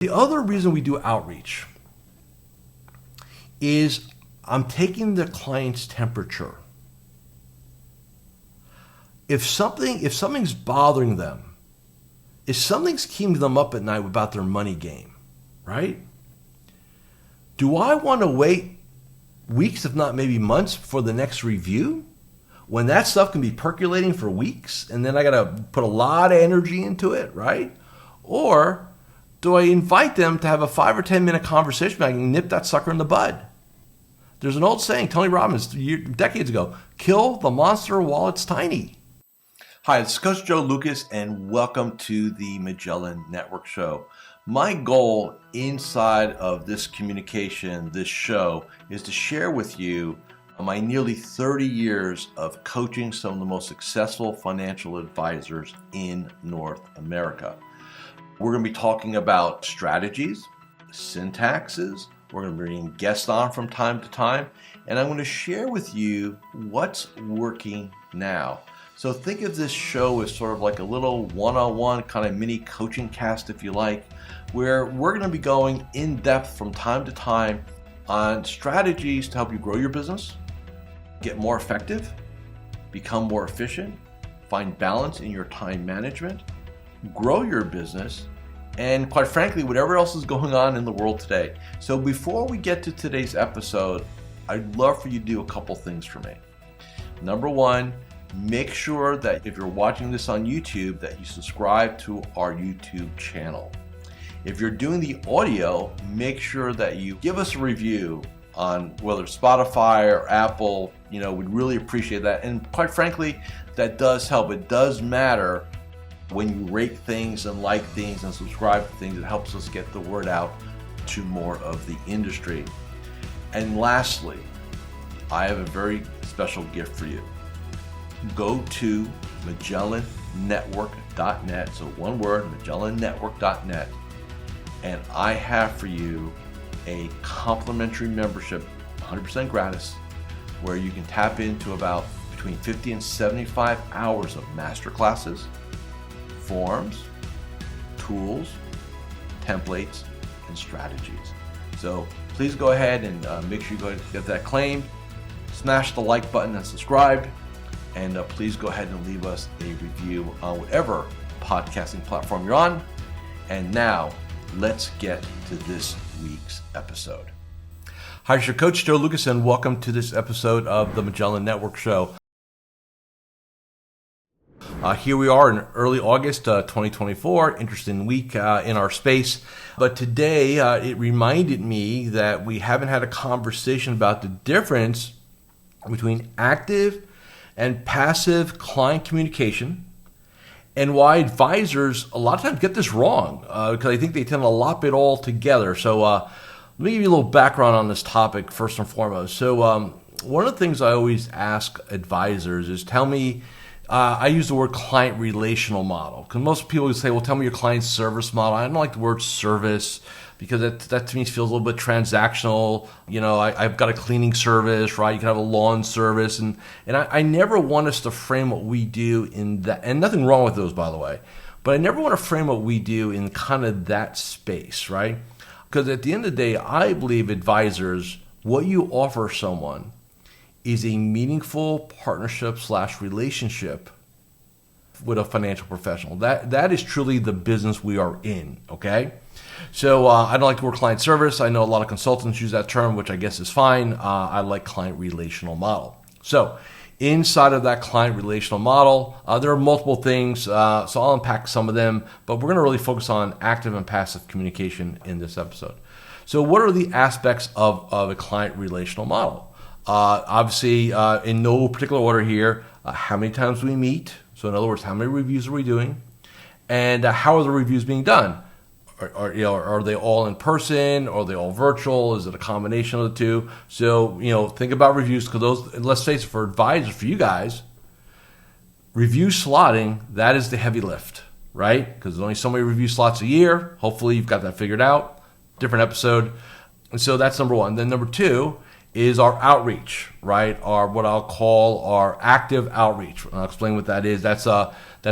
The other reason we do outreach is I'm taking the client's temperature. If something's bothering them, if something's keeping them up at night about their money game, right? Do I want to wait weeks, if not maybe months, for the next review? When that stuff can be percolating for weeks, and then I got to put a lot of energy into it, right? Or do I invite them to have a 5 or 10 minute conversation? I can nip that sucker in the bud. There's an old saying, Tony Robbins, decades ago, kill the monster while it's tiny. Hi, this is Coach Joe Lukacs, and welcome to the Magellan Network Show. My goal inside of this communication, this show, is to share with you my nearly 30 years of coaching some of the most successful financial advisors in North America. We're going to be talking about strategies, syntaxes. We're going to be bringing guests on from time to time, and I'm going to share with you what's working now. So think of this show as sort of like a little one-on-one kind of mini coaching cast, if you like, where we're going to be going in depth from time to time on strategies to help you grow your business, get more effective, become more efficient, find balance in your time management, grow your business, and quite frankly, whatever else is going on in the world today. So before we get to today's episode, I'd love for you to do a couple things for me. Number one, make sure that if you're watching this on YouTube, that you subscribe to our YouTube channel. If you're doing the audio, make sure that you give us a review on whether Spotify or Apple. We'd really appreciate that. And quite frankly, that does help. It does matter when you rate things and like things and subscribe to things. It helps us get the word out to more of the industry. And lastly, I have a very special gift for you. Go to MagellanNetwork.net, so one word, MagellanNetwork.net, and I have for you a complimentary membership, 100% gratis, where you can tap into about between 50 and 75 hours of masterclasses, forms, tools, templates, and strategies. So please go ahead and make sure you go ahead and get that claimed. Smash the like button and subscribe. And please go ahead and leave us a review on whatever podcasting platform you're on. And now, let's get to this week's episode. Hi, it's your Coach Joe Lukacs, and welcome to this episode of the Magellan Network Show. Here we are in early August 2024, interesting week in our space. But today, it reminded me that we haven't had a conversation about the difference between active and passive client communication, and why advisors a lot of times get this wrong, because I think they tend to lop it all together. So let me give you a little background on this topic first and foremost. So one of the things I always ask advisors is tell me, I use the word client relational model, because most people would say, well, tell me your client service model. I don't like the word service, because that to me feels a little bit transactional. I've got a cleaning service, right? You can have a lawn service. And I never want us to frame what we do in that, and nothing wrong with those, by the way, but I never want to frame what we do in kind of that space, right? Because at the end of the day, I believe advisors, what you offer someone is a meaningful partnership/relationship with a financial professional. That is truly the business we are in, okay? So I don't like the word client service. I know a lot of consultants use that term, which I guess is fine. I like client relational model. So inside of that client relational model, there are multiple things. So I'll unpack some of them, but we're going to really focus on active and passive communication in this episode. So what are the aspects of a client relational model? Obviously, in no particular order here, how many times we meet. So in other words, how many reviews are we doing? And how are the reviews being done? Are they all in person? Are they all virtual? Is it a combination of the two? So, think about reviews, because those, let's face it, for advisors, for you guys, review slotting, that is the heavy lift, right? Because there's only so many review slots a year. Hopefully you've got that figured out. Different episode. And so that's number one. Then number two is our outreach, right? Our what I'll call our active outreach. I'll explain what that is. That's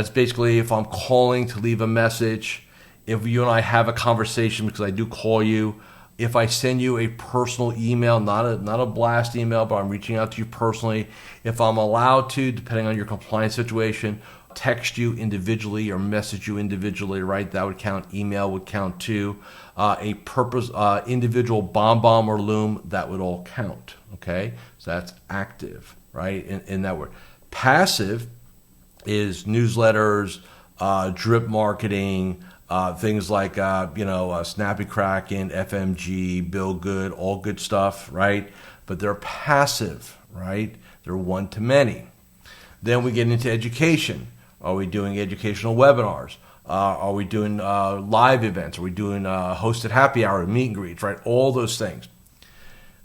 basically if I'm calling to leave a message, if you and I have a conversation, because I do call you, if I send you a personal email, not a blast email, but I'm reaching out to you personally, if I'm allowed to, depending on your compliance situation, text you individually or message you individually, right? That would count. Email would count too. Individual bomb or loom, that would all count. Okay, so that's active, right? In that word. Passive is newsletters, drip marketing, things like Snappy Kraken, FMG, Bill Good, all good stuff, right? But they're passive, right? They're one to many. Then we get into education. Are we doing educational webinars? Are we doing live events? Are we doing hosted happy hour, meet and greets, right? All those things.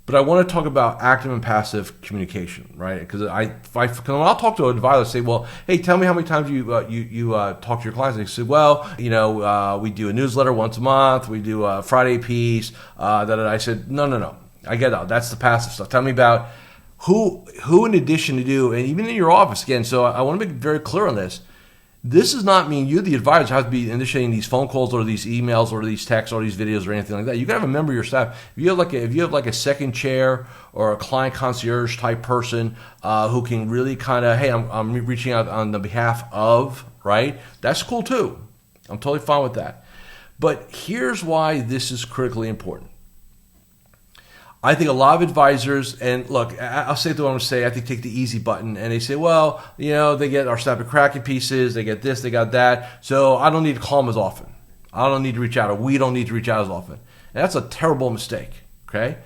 But I want to talk about active and passive communication, right? Because when I'll talk to an advisor, say, well, hey, tell me how many times you talk to your clients. And they say, well, we do a newsletter once a month. We do a Friday piece. I said, no. I get that. That's the passive stuff. Tell me about who in addition to do, and even in your office, again, so I want to make very clear on this. This does not mean you, the advisor, have to be initiating these phone calls or these emails or these texts or these videos or anything like that. You can have a member of your staff. If you have like a second chair or a client concierge type person who can really kind of, hey, I'm reaching out on the behalf of, right? That's cool too. I'm totally fine with that. But here's why this is critically important. I think a lot of advisors, and look, I'll say what I'm going to say, I think take the easy button, and they say, well, they get our Snappy Kraken pieces, they get this, they got that, so I don't need to call them as often. I don't need to reach out, or we don't need to reach out as often. And that's a terrible mistake, okay?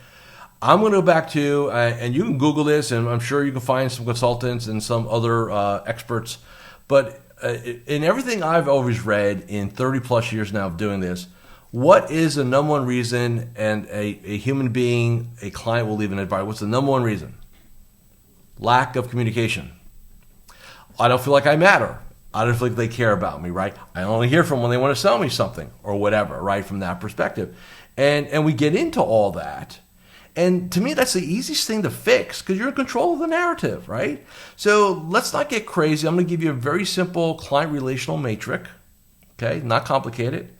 I'm going to go back to, and you can Google this, and I'm sure you can find some consultants and some other experts, but in everything I've always read in 30 plus years now of doing this, what is the number one reason and a human being, a client will leave an advice? What's the number one reason? Lack of communication. I don't feel like I matter. I don't feel like they care about me, right? I only hear from them when they want to sell me something or whatever, right, from that perspective. And we get into all that. And to me, that's the easiest thing to fix because you're in control of the narrative, right? So let's not get crazy. I'm going to give you a very simple client relational matrix, okay? Not complicated.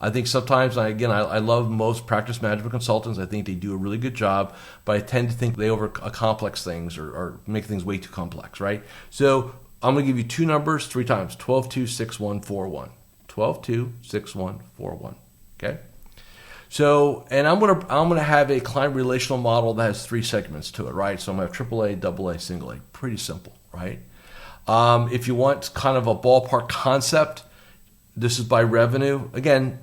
I think sometimes, I love most practice management consultants. I think they do a really good job, but I tend to think they over-complex things or make things way too complex, right? So I'm going to give you two numbers 3 times, 12-2-6-1-4-1. 12-2-6-1-4-1, okay? So, and I'm gonna have a client relational model that has 3 segments to it, right? So I'm going to have AAA, AA, single A. Pretty simple, right? If you want kind of a ballpark concept, this is by revenue. Again,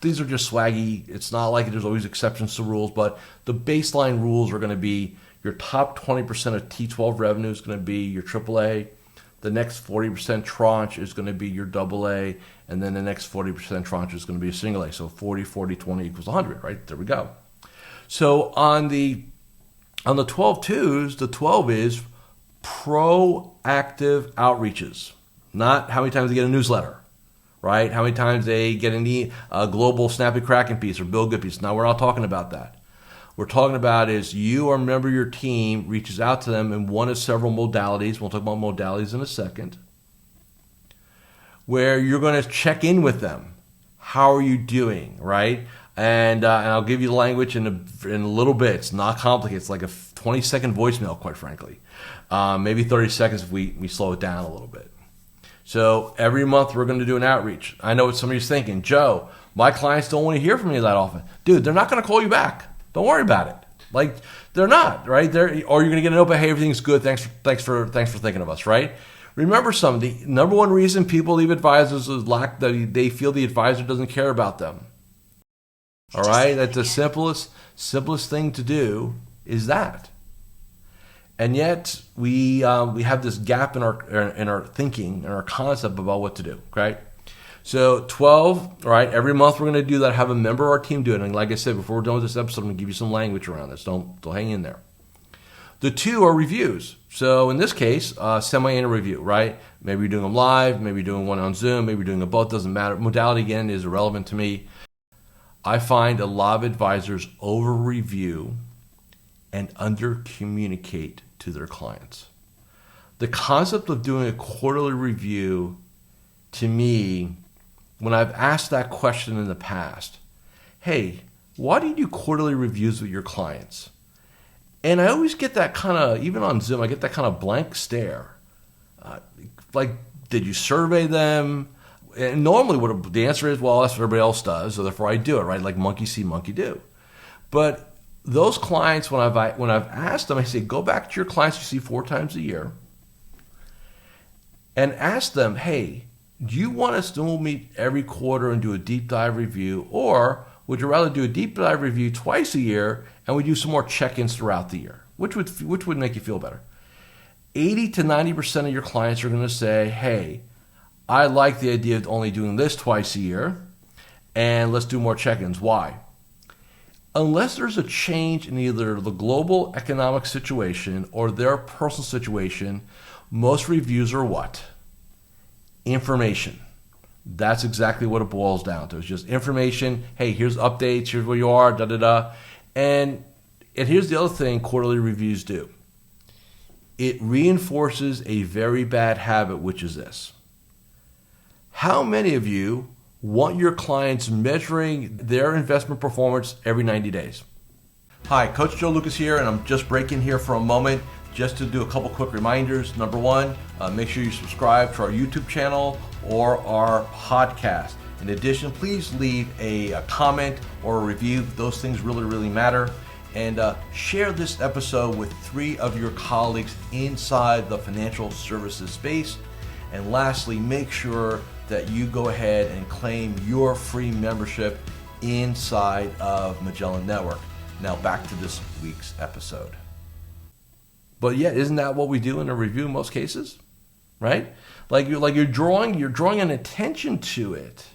these are just swaggy. It's not like there's always exceptions to rules, but the baseline rules are going to be your top 20% of T12 revenue is going to be your AAA. The next 40% tranche is going to be your AA, and then the next 40% tranche is going to be a single A. So 40, 40, 20 equals 100, right? There we go. So on the 12-2s, the 12 is proactive outreaches, not how many times they get a newsletter. Right? How many times they get a global Snappy Kraken piece or Bill Good piece. Now, we're not talking about that. We're talking about is you or a member of your team reaches out to them in one of several modalities. We'll talk about modalities in a second. Where you're going to check in with them. How are you doing? Right? And I'll give you the language in a little bit. It's not complicated. It's like a 20-second voicemail, quite frankly. Maybe 30 seconds if we slow it down a little bit. So every month we're going to do an outreach. I know what somebody's thinking. Joe, my clients don't want to hear from you that often. Dude, they're not going to call you back. Don't worry about it. Like, they're not, right? Or you're going to get a note, hey, everything's good. Thanks for thinking of us, right? Remember something. The number one reason people leave advisors is they feel the advisor doesn't care about them. All right? That's the simplest thing to do is that. And yet we have this gap in our thinking and our concept about what to do. Okay, so 12. All right, every month we're going to do that. Have a member of our team do it. And like I said, before we're done with this episode, I'm going to give you some language around this. Don't hang in there. The 2 are reviews. So in this case, semi-annual review. Right? Maybe you're doing them live. Maybe you're doing one on Zoom. Maybe you're doing them both. Doesn't matter. Modality again is irrelevant to me. I find a lot of advisors over-review and under-communicate to their clients. The concept of doing a quarterly review, to me, when I've asked that question in the past, hey, why do you do quarterly reviews with your clients? And I always get that kind of, even on Zoom, I get that kind of blank stare. Like, did you survey them? And normally the answer is, well, that's what everybody else does, so therefore I do it, right? Like monkey see, monkey do. But those clients, when I've asked them, I say, go back to your clients you see 4 times a year and ask them, hey, do you want us to meet every quarter and do a deep dive review, or would you rather do a deep dive review twice a year and we do some more check-ins throughout the year? Which would make you feel better? 80 to 90% of your clients are going to say, hey, I like the idea of only doing this twice a year, and let's do more check-ins. Why? Unless there's a change in either the global economic situation or their personal situation, most reviews are what? Information. That's exactly what it boils down to. It's just information. Hey, here's updates. Here's where you are, da-da-da. And here's the other thing quarterly reviews do. It reinforces a very bad habit, which is this. How many of you want your clients measuring their investment performance every 90 days? Hi, Coach Joe Lukacs here, and I'm just breaking here for a moment just to do a couple quick reminders. Number one, make sure you subscribe to our YouTube channel or our podcast. In addition, please leave a comment or a review. Those things really, really matter. And share this episode with 3 of your colleagues inside the financial services space. And lastly, make sure that you go ahead and claim your free membership inside of Magellan Network. Now back to this week's episode. But yeah, isn't that what we do in a review in most cases? Right? You're drawing an attention to it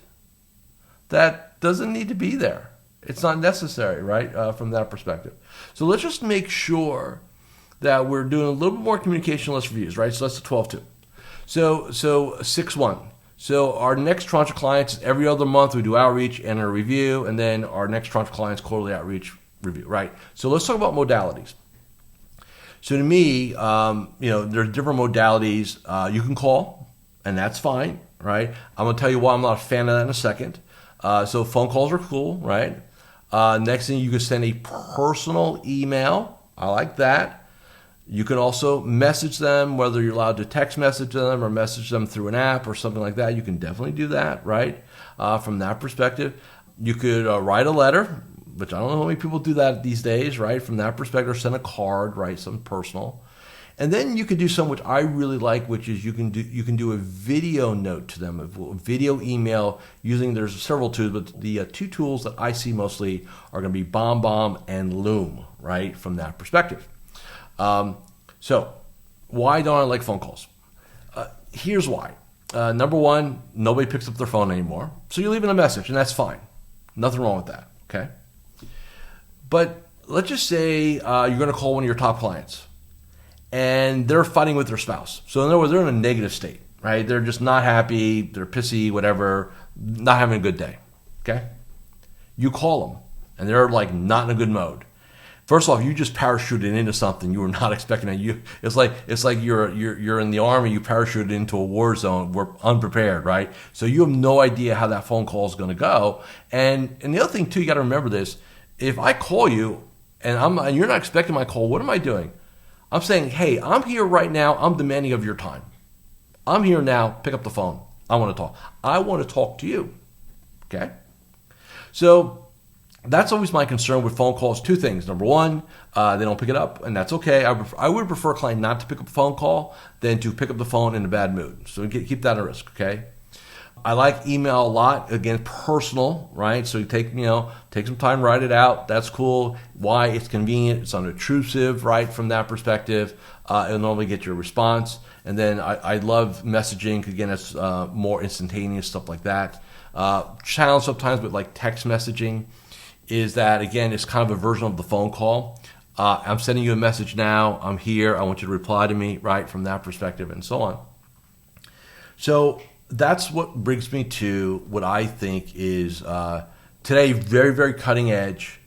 that doesn't need to be there. It's not necessary, right, from that perspective. So let's just make sure that we're doing a little bit more communication, less reviews, right? So that's the 12-2. So 6-1. So our next tranche of clients, every other month we do outreach and a review, and then our next tranche of clients, quarterly outreach review, right? So let's talk about modalities. So to me, there's different modalities. You can call, and that's fine, right? I'm going to tell you why I'm not a fan of that in a second. So phone calls are cool, right? Next thing, you can send a personal email. I like that. You can also message them, whether you're allowed to text message them or message them through an app or something like that. You can definitely do that, right? From that perspective. You could write a letter, which I don't know how many people do that these days, right? From that perspective, send a card, right? Something personal. And then you could do something which I really like, which is you can do a video note to them, a video email using, there's several tools, but the 2 tools that I see mostly are going to be BombBomb and Loom, right? From that perspective. So why don't I like phone calls? Here's why. Number one, nobody picks up their phone anymore. So you're leaving a message, and that's fine. Nothing wrong with that, okay? But let's just say you're going to call one of your top clients, and they're fighting with their spouse. So in other words, they're in a negative state, right? They're just not happy, they're pissy, whatever, not having a good day, okay? You call them, and they're like not in a good mode. First off, you just parachuted into something you were not expecting. It's like you're in the army. You parachuted into a war zone. We're unprepared, right? So you have no idea how that phone call is going to go. And the other thing too, you got to remember this: if I call you and you're not expecting my call, what am I doing? I'm saying, hey, I'm here right now. I'm demanding of your time. I'm here now. Pick up the phone. I want to talk. I want to talk to you. Okay, so. That's always my concern with phone calls. 2 things. Number one, they don't pick it up, and that's okay. I would prefer a client not to pick up a phone call than to pick up the phone in a bad mood. So keep that at risk, okay? I like email a lot. Again, personal, right? So you take some time, write it out. That's cool. Why? It's convenient. It's unobtrusive, right? From that perspective, it'll normally get your response. And then I love messaging. Again, it's more instantaneous, stuff like that. Challenge sometimes with like text messaging is that, again, it's kind of a version of the phone call. I'm sending you a message now. I'm here. I want you to reply to me, right, from that perspective and so on. So that's what brings me to what I think is today very, very cutting edge.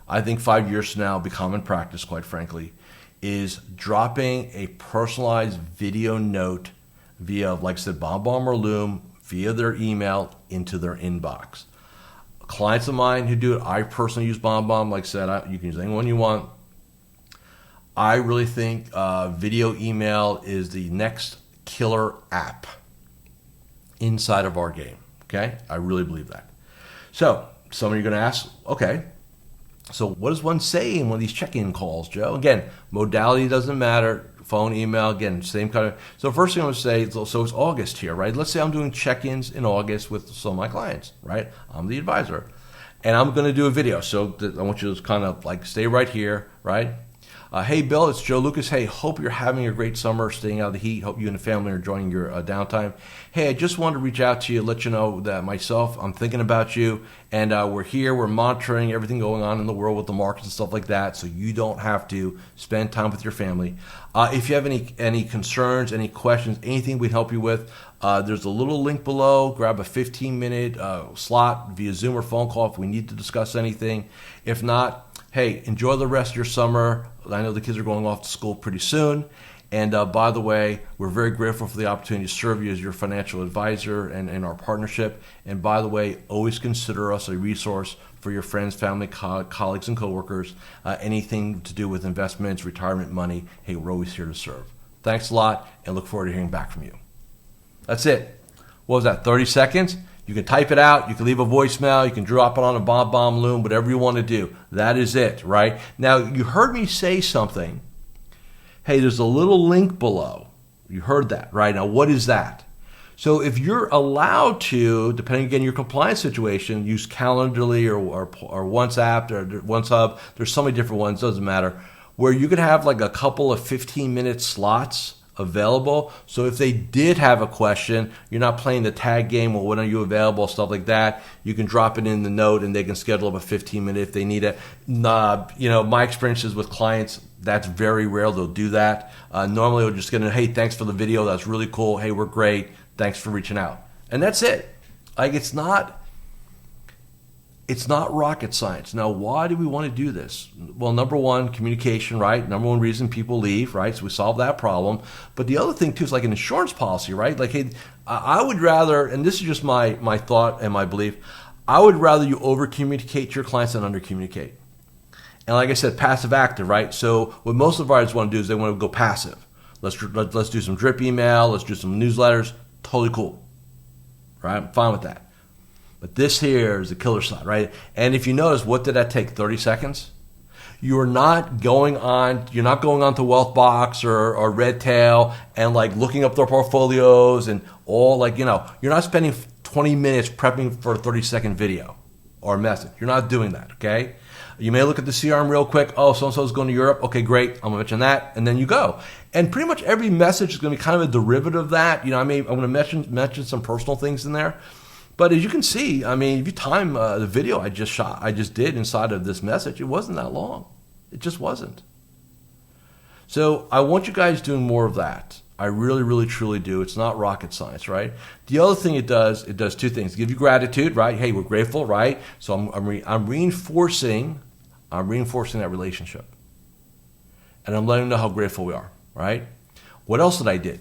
I think 5 years from now will be common practice, quite frankly, is dropping a personalized video note via, like I said, BombBomb or Loom via their email into their inbox. Clients of mine who do it, I personally use BombBomb. Like I said, you can use any one you want. I really think video email is the next killer app inside of our game. Okay? I really believe that. So, some of you are going to ask, okay, so what does one say in one of these check-in calls, Joe? Again, modality doesn't matter. Phone, email, again, same kind of. So first thing I'm going to say, so it's August here, right? Let's say I'm doing check-ins in August with some of my clients, right? I'm the advisor. And I'm going to do a video. So I want you to kind of like stay right here, right? Hey, Bill, it's Joe Lucas. Hey, hope you're having a great summer, staying out of the heat. Hope you and the family are enjoying your downtime. Hey, I just wanted to reach out to you, let you know that myself, I'm thinking about you, and we're here. We're monitoring everything going on in the world with the markets and stuff like that, so you don't have to spend time with your family. If you have any concerns, any questions, anything we can help you with, there's a little link below. Grab a 15-minute slot via Zoom or phone call if we need to discuss anything. If not, hey, enjoy the rest of your summer. I know the kids are going off to school pretty soon. And by the way, we're very grateful for the opportunity to serve you as your financial advisor and our partnership. And by the way, always consider us a resource for your friends, family, colleagues, and coworkers. Anything to do with investments, retirement money, hey, we're always here to serve. Thanks a lot, and look forward to hearing back from you. That's it. What was that, 30 seconds? You can type it out. You can leave a voicemail. You can drop it on a BombBomb Loom, whatever you want to do. That is it, right? Now, you heard me say something. Hey, there's a little link below. You heard that, right? Now, what is that? So if you're allowed to, depending again on your compliance situation, use Calendly or OneSapp or OneSub, there's so many different ones, doesn't matter, where you could have like a couple of 15-minute slots available. So if they did have a question, you're not playing the tag game or when are you available, stuff like that. You can drop it in the note and they can schedule up a 15-minute if they need it. My experiences with clients, that's very rare. They'll do that. Normally we're just going to, hey, thanks for the video. That's really cool. Hey, we're great. Thanks for reaching out. And that's it. Like it's not rocket science. Now, why do we want to do this? Well, number one, communication, right? Number one reason people leave, right? So we solve that problem. But the other thing, too, is like an insurance policy, right? Like, hey, I would rather, and this is just my thought and my belief, I would rather you over-communicate to your clients than under-communicate. And like I said, passive-active, right? So what most advisors want to do is they want to go passive. Let's do some drip email. Let's do some newsletters. Totally cool, right? I'm fine with that. But this here is the killer side, right? And if you notice, what did that take? 30 seconds? You're not going on to Wealthbox or Redtail and like looking up their portfolios and all you're not spending 20 minutes prepping for a 30-second video or message. You're not doing that, okay? You may look at the CRM real quick. Oh, so-and-so is going to Europe. Okay, great. I'm going to mention that. And then you go. And pretty much every message is going to be kind of a derivative of that. I'm going to mention some personal things in there. But as you can see, if you time the video I just did inside of this message, it wasn't that long. It just wasn't. So I want you guys doing more of that. I really, really, truly do. It's not rocket science, right? The other thing it does two things. Give you gratitude, right? Hey, we're grateful, right? So I'm reinforcing that relationship. And I'm letting them know how grateful we are, right? What else did I do?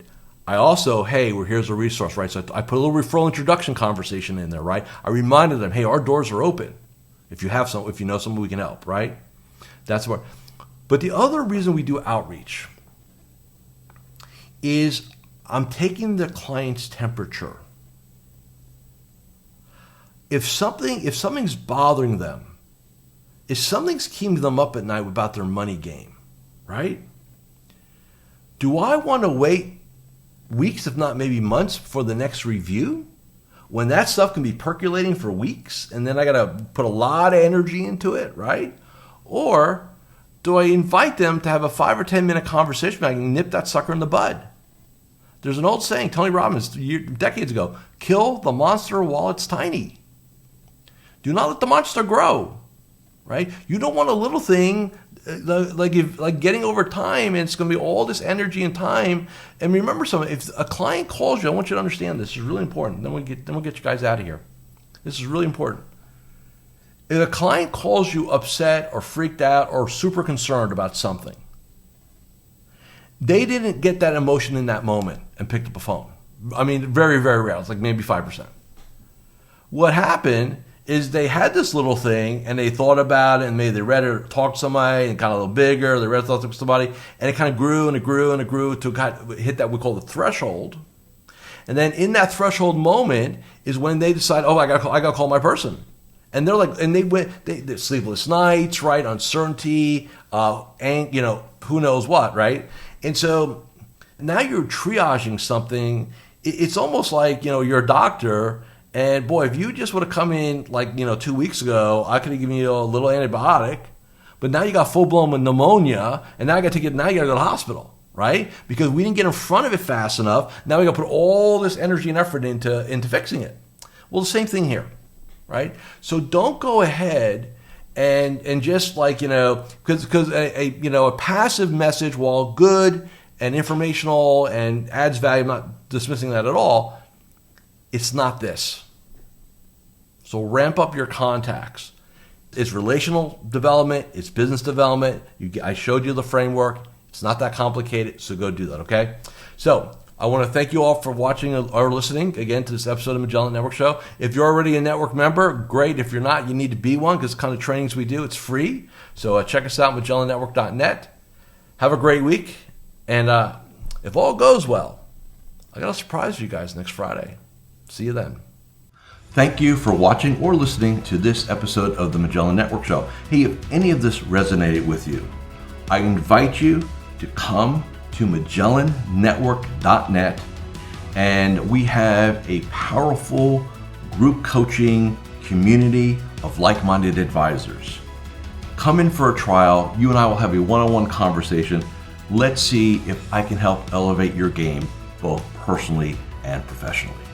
I also, hey, here's a resource, right? So I put a little referral introduction conversation in there, right? I reminded them, hey, our doors are open. If you know someone we can help, right? That's what. But the other reason we do outreach is I'm taking the client's temperature. If something's bothering them, if something's keeping them up at night about their money game, right? Do I want to wait weeks, if not maybe months, for the next review when that stuff can be percolating for weeks and then I got to put a lot of energy into it, right? Or do I invite them to have a 5 or 10 minute conversation and I can nip that sucker in the bud? There's an old saying, Tony Robbins, decades ago, kill the monster while it's tiny. Do not let the monster grow, right? You don't want a little thing like getting over time, and it's going to be all this energy and time. And remember something, if a client calls you, I want you to understand this is really important. Then we'll get you guys out of here. This is really important. If a client calls you upset or freaked out or super concerned about something, they didn't get that emotion in that moment and picked up a phone. I mean, very, very rare. It's like maybe 5%. What happened is they had this little thing and they thought about it and maybe they read it or talked to somebody and got a little bigger. They read it, talked to somebody, and it kind of grew and it grew and it grew to kind of hit that we call the threshold. And then in that threshold moment is when they decide, oh, I got to call my person. And they're like, and they sleepless nights, right? Uncertainty, and who knows what, right? And so now you're triaging something. It's almost like, you're a doctor, and boy, if you just would have come in like, 2 weeks ago, I could have given you a little antibiotic, but now you got full-blown pneumonia, and now you got to go to the hospital, right? Because we didn't get in front of it fast enough. Now we got to put all this energy and effort into fixing it. Well, the same thing here, right? So don't go ahead and just like, because a passive message, while good and informational and adds value, I'm not dismissing that at all, it's not this. So ramp up your contacts. It's relational development. It's business development. I showed you the framework. It's not that complicated, so go do that, okay? So I want to thank you all for watching or listening, again, to this episode of Magellan Network Show. If you're already a network member, great. If you're not, you need to be one, because the kind of trainings we do, it's free. So check us out, MagellanNetwork.net. Have a great week. And if all goes well, I got a surprise for you guys next Friday. See you then. Thank you for watching or listening to this episode of the Magellan Network Show. Hey, if any of this resonated with you, I invite you to come to MagellanNetwork.net, and we have a powerful group coaching community of like-minded advisors. Come in for a trial. You and I will have a one-on-one conversation. Let's see if I can help elevate your game both personally and professionally.